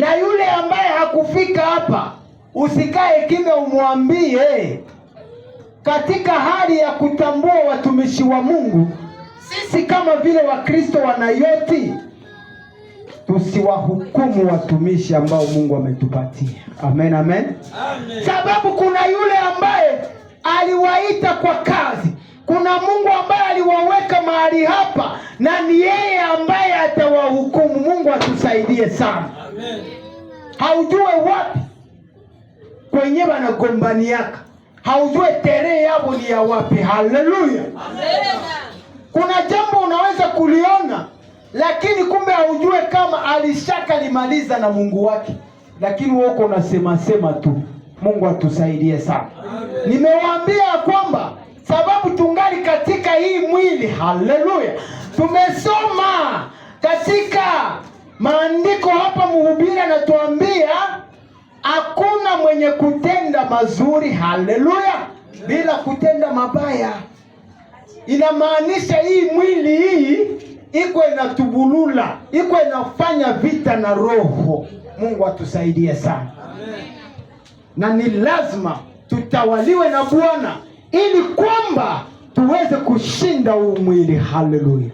Na yule ambaye hakufika hapa, usikae kimya, umwambie. Katika hali ya kutambua watumishi wa Mungu, sisi kama vile Wakristo Wanayoti, tusiwahukumu watumishi ambao Mungu ametupatia. Amen, amen. Sababu kuna yule ambaye aliwaita kwa kazi. Kuna Mungu ambaye aliwaweka mahali hapa, na ni yeye ambaye atawahukumu. Mungu atusaidie sana. Amen. Haujue wapi kwenye wanagombaniaka, haujue terehe yao ni ya wapi. Haleluya. Amen. Kuna jambo unaweza kuliona, lakini kumbe haujue kama alishaka limaliza na Mungu wake, lakini wewe uko unasema sema tu. Mungu atusaidie sana. Nimewaambia kwamba sababu tungali katika hii mwili. Haleluya. Tumesoma katika maandiko hapa, mhubiri anatuambia hakuna mwenye kutenda mazuri, haleluya, bila kutenda mabaya. Inamaanisha hii mwili hii iko inatubulula, iko inafanya vita na roho. Mungu atusaidie sana. Amen. Na ni lazima tutawaliwe na Bwana ili kwamba tuweze kushinda huu mwili. Haleluya.